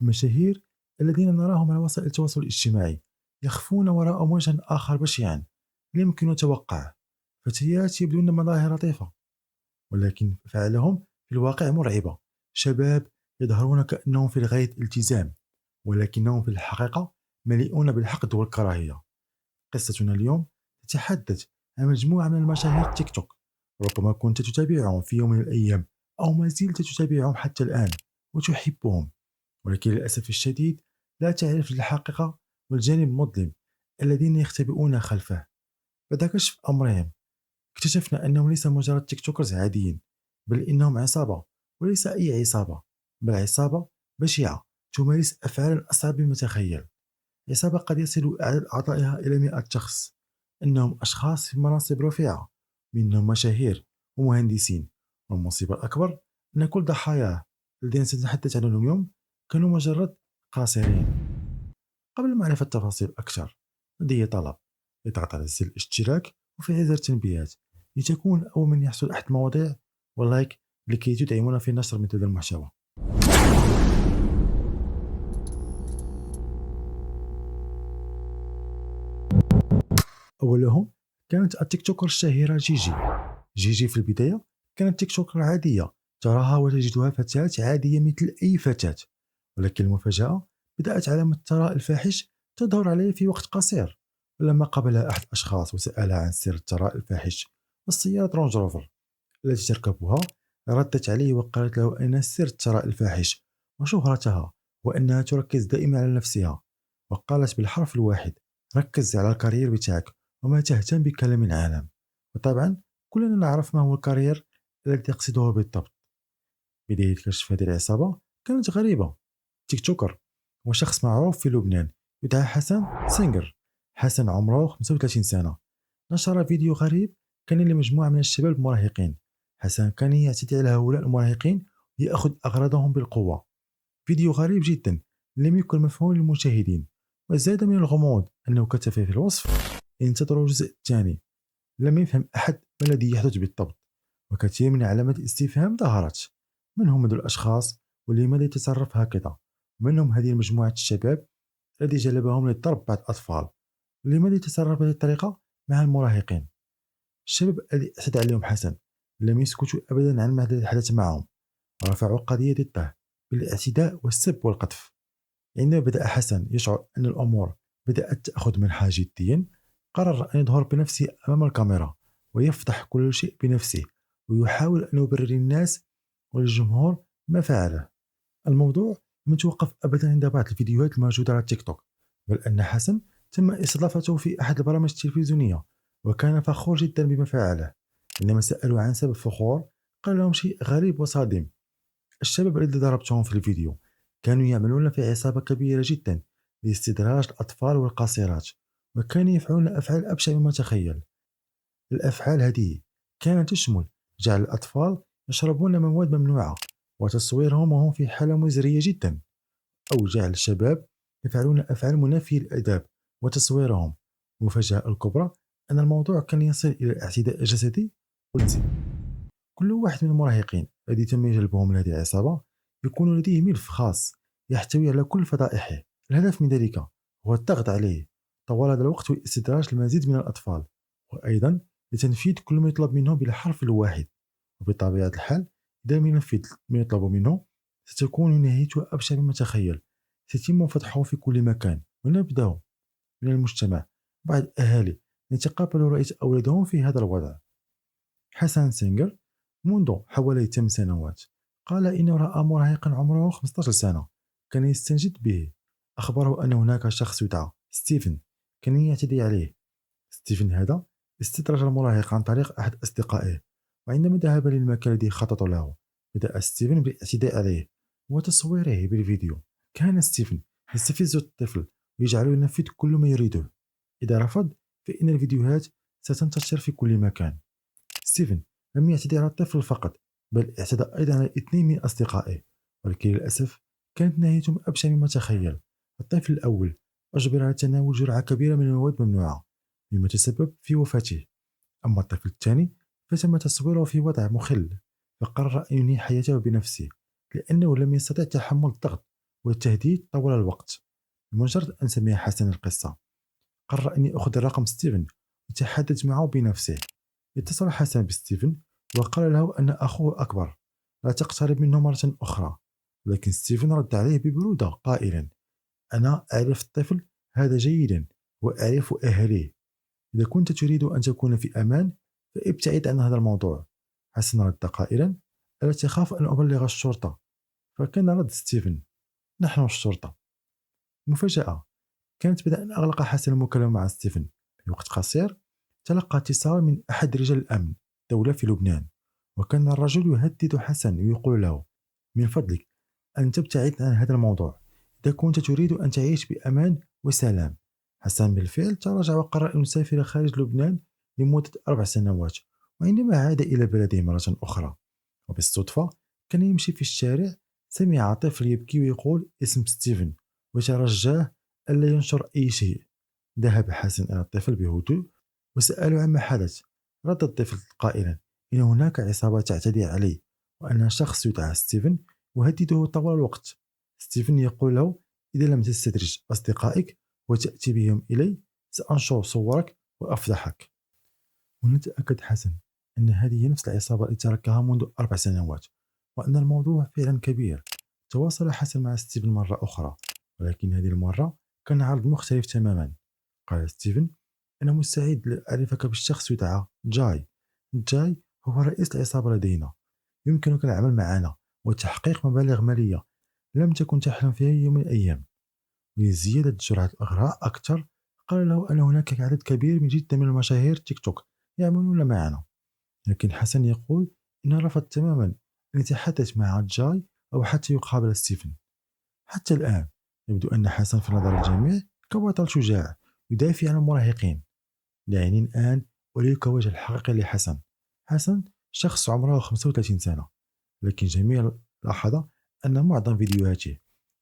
المشاهير الذين نراهم على وسائل التواصل الاجتماعي يخفون وراء وجه آخر بشعا لا يمكن توقعه. فتيات يبدون مظاهر لطيفة، ولكن أفعالهم في الواقع مرعبة. شباب يظهرون كأنهم في غاية الالتزام، ولكنهم في الحقيقة مليئون بالحقد والكراهية. قصتنا اليوم تتحدث عن مجموعة من المشاهير تيك توك. ربما كنت تتابعهم في يوم من الأيام، أو ما زلت تتابعهم حتى الآن وتحبهم، ولكن للأسف الشديد لا تعرف الحقيقة والجانب المظلم الذين يختبئون خلفه. بعد كشف أمرهم اكتشفنا أنهم ليس مجرد تيك توكرز عاديين، بل إنهم عصابة. وليس أي عصابة، بل عصابة بشعة تمارس أفعالا أصعب مما تخيل. عصابة قد يصل عدد أعضائها إلى 100 شخص. إنهم أشخاص في مناصب رفيعة، منهم مشاهير ومهندسين. والمصيبة الأكبر أن كل ضحاياه الذين سنتحدث عنهم اليوم كانوا مجرد قاصرين. قبل معرفة تفاصيل أكثر، لدي طلب: اضغط على زر الاشتراك وفعل زر التنبيهات لتكون أول من يحصل أحد المواضيع، واللايك لكي تدعمنا في نشر مثل هذا المحتوى. أولهم كانت التيك توكر الشهيرة جيجي. جيجي في البداية كانت تيك توكر عادية، تراها وتجدها فتاة عادية مثل أي فتاة. ولكن المفاجأة بدأت علامة الثراء الفاحش تظهر عليه في وقت قصير. ولما قابلها أحد الأشخاص وسألها عن سر الثراء الفاحش والسيارة رونج روفر التي تركبها، ردت عليه وقالت له أن سر الثراء الفاحش وشهرتها وأنها تركز دائما على نفسها. وقالت بالحرف الواحد: ركز على الكارير بتاعك وما تهتم بكلام العالم. وطبعا كلنا نعرف ما هو الكارير الذي تقصده بالضبط. بداية كشف هذه العصابة كانت غريبة. تيك توكر هو شخص معروف في لبنان يدعى حسن سينجر. حسن عمره 35 سنة. نشر فيديو غريب كان لمجموعة من الشباب المراهقين. حسن كان يعتدي على هؤلاء المراهقين ويأخذ أغراضهم بالقوة. فيديو غريب جدا لم يكن مفهوم للمشاهدين. وزاد من الغموض أنه كتب في الوصف: انتظروا الجزء الثاني. لم يفهم أحد ما الذي يحدث بالضبط، وكثير من علامات الاستفهام ظهرت. من هم هذو الأشخاص؟ ولماذا يتصرف هكذا؟ من هم هذه المجموعة الشباب الذي جلبهم للضرب بعض الأطفال؟ لماذا يتصرف بهذه الطريقة مع المراهقين؟ الشباب الذي اعتدى عليهم حسن لم يسكتوا أبدا عن ما حدث معهم، ورفعوا قضية ضده بالاعتداء والسب والقذف. عندما بدأ حسن يشعر أن الأمور بدأت تأخذ منحى جديا، قرر أن يظهر بنفسه أمام الكاميرا ويفضح كل شيء بنفسه، ويحاول أن يبرر للناس وللجمهور ما فعله. الموضوع لم يتوقف أبدا عند بعض الفيديوهات الموجودة على تيك توك، بل أن حسن تم استضافته في أحد البرامج التلفزيونية وكان فخور جدا بما فعله. عندما سألوا عن سبب فخور، قال لهم شيء غريب وصادم: الشباب الذي ضربتهم في الفيديو كانوا يعملون في عصابة كبيرة جدا لاستدراج الأطفال والقاصرات، وكانوا يفعلون أفعال أبشع مما تخيل. الأفعال هذه كانت تشمل جعل الأطفال يشربون مواد ممنوعة، وتصويرهم وهم في حالة مزرية جدا، أو جعل الشباب يفعلون أفعال منافية للآداب وتصويرهم. المفاجأة الكبرى أن الموضوع كان يصل إلى الاعتداء الجسدي والجنسي. كل واحد من المراهقين الذي تم جلبهم لهذه العصابة يكون لديه ملف خاص يحتوي على كل فضائحه. الهدف من ذلك هو الضغط عليه طوال هذا الوقت واستدراج المزيد من الأطفال، وأيضا لتنفيذ كل ما يطلب منه بالحرف الواحد. وبطبيعة الحال إذا لم ينفذ ما يطلب منه ستكون نهايته أبشع مما تخيل. سيتم فتحه في كل مكان، ونبدأ من المجتمع. بعض الأهالي يتقبلوا رؤية أولادهم في هذا الوضع. حسن سينجر منذ حوالي 8 سنوات قال إنه رأى مراهقا عمره 15 سنة كان يستنجد به. أخبره أن هناك شخص يدعى ستيفن كان يعتدي عليه. ستيفن هذا استدرج المراهق عن طريق أحد أصدقائه، وعندما ذهب للمكان الذي خطط له بدأ ستيفن بالاعتداء عليه وتصويره بالفيديو. كان ستيفن يستفز الطفل ويجعله ينفذ كل ما يريده. إذا رفض فإن الفيديوهات ستنتشر في كل مكان. ستيفن لم يعتدي على الطفل فقط، بل اعتدى أيضا على 2 من أصدقائه، ولكن للأسف كانت نهايتهم أبشع مما تخيل. الطفل الأول أجبر على تناول جرعة كبيرة من المواد ممنوعة مما تسبب في وفاته. أما الطفل الثاني فتم تصويره في وضع مخل، فقرر أن ينهي حياته بنفسه لأنه لم يستطع تحمل الضغط والتهديد طوال الوقت. بمجرد أن سمع حسن القصة قرر أن يأخذ رقم ستيفن ويتحدث معه بنفسه. اتصل حسن بستيفن وقال له أن أخوه أكبر لا تقترب منه مرة أخرى، لكن ستيفن رد عليه ببرودة قائلا: أنا أعرف الطفل هذا جيدا وأعرف أهليه، إذا كنت تريد أن تكون في أمان فابتعد عن هذا الموضوع. حسن رد قائلا: ألا تخاف أن أبلغ الشرطة؟ فكان رد ستيفن: نحن الشرطة. مفاجأة، كانت بعد أن أغلق حسن المكالمة مع ستيفن في وقت قصير تلقى اتصال من أحد رجال الأمن الدولة في لبنان، وكان الرجل يهدد حسن ويقول له: من فضلك أن تبتعد عن هذا الموضوع إذا كنت تريد أن تعيش بأمان وسلام. حسن بالفعل تراجع وقرر أن يسافر خارج لبنان لمدة 4 سنوات، وعندما عاد إلى بلده مرة أخرى وبالصدفة كان يمشي في الشارع سمع طفل يبكي ويقول اسم ستيفن وترجاه ألا ينشر أي شيء. ذهب حسن إلى الطفل بهدوء وسأله عما حدث. رد الطفل قائلا: إن هناك عصابة تعتدي علي وأن شخص يدعى ستيفن يهدده طوال الوقت. ستيفن يقول له: إذا لم تستدرج أصدقائك وتأتي بهم إلي سأنشر صورك وأفضحك. ونتأكد حسن أن هذه نفس العصابة التي تركها منذ 4 سنوات، وأن الموضوع فعلا كبير. تواصل حسن مع ستيفن مرة أخرى، ولكن هذه المرة كان عرض مختلف تماما. قال ستيفن: أنا مستعد لأعرفك بالشخص يدعى جاي. جاي هو رئيس العصابة لدينا، يمكنك العمل معنا وتحقيق مبالغ مالية لم تكن تحلم فيها يوم من الأيام. ولزيادة جرعة الإغراء أكثر قال له أن هناك عدد كبير جدا من المشاهير تيك توك يعملون معنا، لكن حسن يقول إنه رفض تماما أن يتحدث مع جاي أو حتى يقابل ستيفن. حتى الآن يبدو أن حسن في نظر الجميع كبطل شجاع يدافع عن المراهقين. دعني الآن أريك وجه الحقيقي لحسن. حسن شخص عمره 35 سنة، لكن جميع لاحظ أن معظم فيديوهاته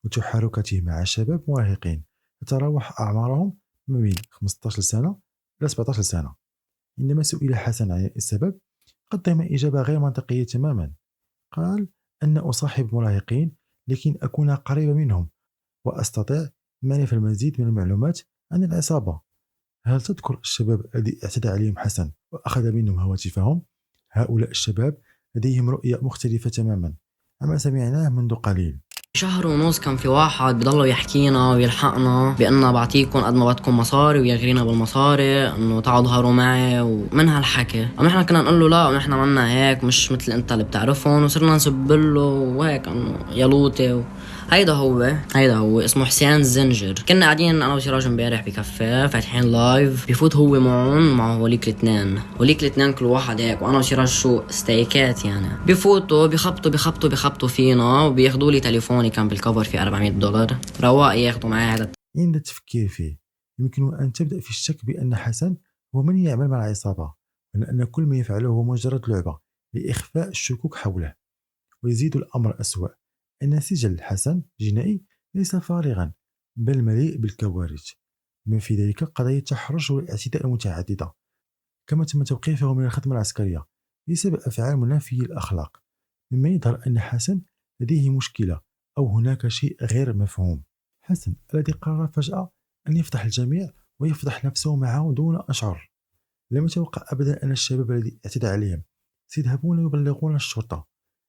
وتحركاته مع شباب مراهقين تتراوح أعمارهم ما بين 15 سنة إلى 17 سنة. عندما سئل حسن عن السبب قدم إجابة غير منطقية تماما. قال: أن أصاحب مراهقين لكن أكون قريبا منهم وأستطيع معرفة المزيد من المعلومات عن العصابة. هل تذكر الشباب الذي اعتدى عليهم حسن وأخذ منهم هواتفهم؟ هؤلاء الشباب لديهم رؤية مختلفة تماما عما سمعناه منذ قليل. شهر ونص كان في واحد بضلوا يحكينا ويلحقنا بأنه بعطيكم قد ما بدكم مصاري ويغرينا بالمصاري انه تعالوا ظهروا معي ومن هالحكي. ونحن كنا نقول له لا ونحن منا هيك مش مثل انت اللي بتعرفهم، وصرنا نسبله وهيك انه يا لوطي. هيدا هو اسمه حسين الزنجر. كنا قاعدين انا وسراج امبارح بكافيه فاتحين لايف، بيفوت هو معهم مع هوليك الاثنين كل واحد هيك، وانا وسراج شو ستيكات يعني. بيفوتوا بيخبطوا فينا وبياخذوا لي تليفوني كان بالكفر في $400 رواق ياخذوا معي هذا. عند التفكير فيه يمكن أن تبدأ في الشك بأن حسن هو من يعمل مع العصابة، وأن كل ما يفعله هو مجرد لعبة لإخفاء الشكوك حوله. ويزيد الأمر أسوأ أن سجل حسن جنائي ليس فارغا بل مليء بالكوارث، بما في ذلك قضايا التحرش والاعتداء المتعددة، كما تم توقيفه من الخدمة العسكرية بسبب أفعال منافية الأخلاق، مما يظهر أن حسن لديه مشكلة أو هناك شيء غير مفهوم. حسن الذي قرر فجأة أن يفضح الجميع ويفضح نفسه معه دون أن يشعر، لم يتوقع أبدا أن الشباب الذي اعتدى عليهم سيذهبون ويبلغون الشرطة.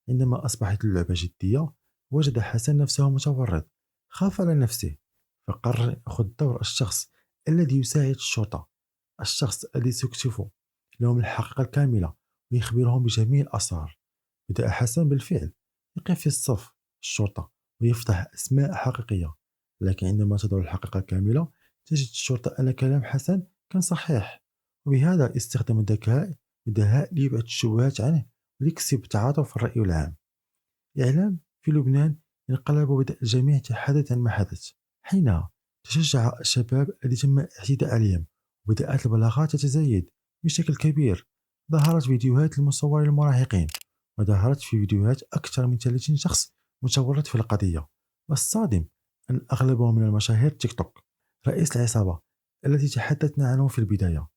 عندما أصبحت اللعبة جدية وجد حسن نفسه متورط، خاف على نفسه فقرر يأخذ دور الشخص الذي يساعد الشرطة، الشخص الذي سيكشف لهم الحقيقة الكاملة ويخبرهم بجميع الأسرار. بدأ حسن بالفعل يقف في الصف الشرطة ويفتح أسماء حقيقية، لكن عندما تظهر الحقيقة الكاملة تجد الشرطة أن كلام حسن كان صحيح، وبهذا استخدم الذكاء والدهاء ليبعد الشبهات عنه ويكسب تعاطف الرأي العام. الإعلام في لبنان انقلب وبدأ الجميع يتحدث عن ما حدث. حينها تشجع الشباب الذي تم الاعتداء عليهم وبدأت البلاغات تتزايد بشكل كبير. ظهرت فيديوهات المصورين المراهقين، وظهرت في فيديوهات أكثر من 30 شخص متورط في القضية. والصادم أن أغلبهم من المشاهير تيك توك. رئيس العصابة التي تحدثنا عنه في البداية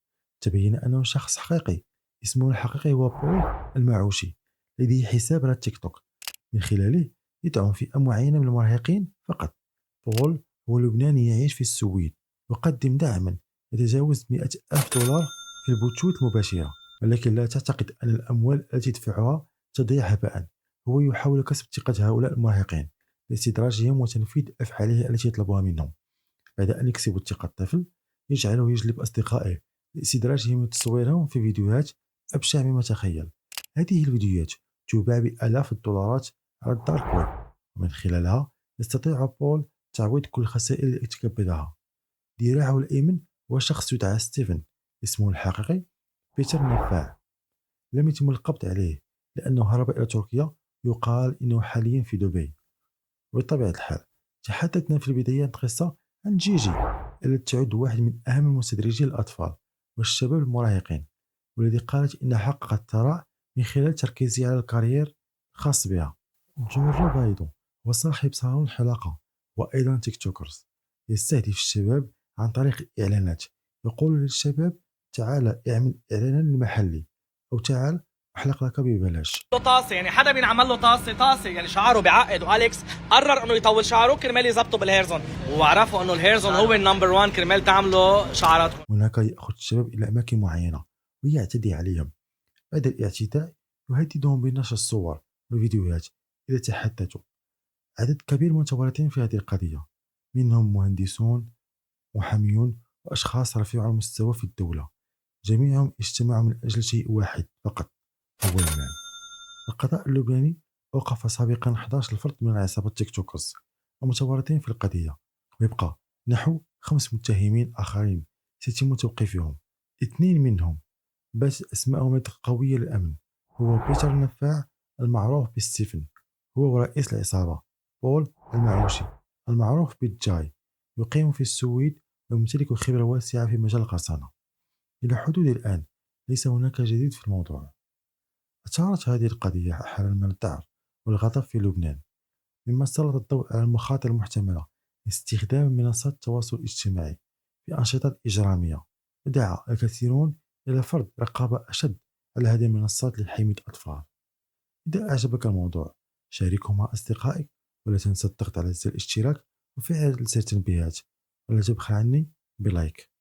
تبين أنه شخص حقيقي، اسمه الحقيقي هو بول المعوشي، لديه حساب على التيك توك من خلاله يدعم فئة معينة من المراهقين فقط. بول هو لبناني يعيش في السويد، يقدم دعما يتجاوز 100,000 دولار في البثوث المباشرة، ولكن لا تعتقد أن الأموال التي يدفعها تضيع هباء. هو يحاول كسب ثقة هؤلاء المراهقين لاستدراجهم وتنفيذ أفعاله التي يطلبها منهم. بعد أن يكسب ثقة الطفل، يجعله يجلب أصدقائه لاستدراجهم وتصويرهم في فيديوهات أبشع مما تخيل. هذه الفيديوهات تباع بآلاف الدولارات على الدارك ويب، ومن خلالها يستطيع بول تعويض كل الخسائر التي ارتكبها. ذراعه الأيمن هو شخص يدعى ستيفن، اسمه الحقيقي بيتر نفاع. لم يتم القبض عليه لأنه هرب إلى تركيا، يقال إنه حاليا في دبي. وبطبيعة الحال تحدثنا في البداية القصة عن جيجي، التي تعد واحد من أهم المستدرجين الأطفال والشباب المراهقين، والذي قالت إنها حققت الثراء من خلال تركيزها على الكارير الخاص بها. جورجو بايدو هو صاحب صالون حلاقة وأيضا تيك توكرز، يستهدف الشباب عن طريق الإعلانات. يقول للشباب: تعال اعمل إعلانا لمحلي، أو تعال أحلق لك ببلاش. طاسه، يعني حدا بينعمل له طاسه يعني شعره بيعقد، واليكس قرر انه يطول شعره كرمال يظبطه بالهيرزون، وعرفوا انه الهيرزون هو النمبر 1 كرمال تعملوا شعراتكم. هناك يأخذ الشباب إلى أماكن معينة ويعتدي عليهم. بعد الاعتداء يهددهم بنشر الصور والفيديوهات إذا تحدثوا. عدد كبير من المتورطين في هذه القضية، منهم مهندسون، محاميون، وأشخاص رفيعي المستوى في الدولة، جميعهم اجتمعوا من أجل شيء واحد فقط، هو المال. القضاء اللبناني أوقف سابقا 11 فرد من عصابة تيك توكرز المتورطين في القضية، ويبقى نحو 5 متهمين آخرين سيتم توقيفهم. 2 منهم بات أسمائهم قوية للأمن، هو بيتر النفاع المعروف بستيفن، هو رئيس العصابة. بول المعوشي المعروف بالجاي، يقيم في السويد ويمتلك خبرة واسعة في مجال القرصنة. إلى حدود الآن ليس هناك جديد في الموضوع. أثارت هذه القضية حالة من الذعر والغضب في لبنان، مما سلط الضوء على المخاطر المحتملة لاستخدام منصات التواصل الاجتماعي في أنشطة إجرامية، ودعا الكثيرون إلى فرض رقابة أشد على هذه المنصات لحماية الأطفال. إذا أعجبك الموضوع شاركه مع أصدقائك، ولا تنسى الضغط على زر الاشتراك وفعل زر التنبيهات، ولا تبخل عني بلايك.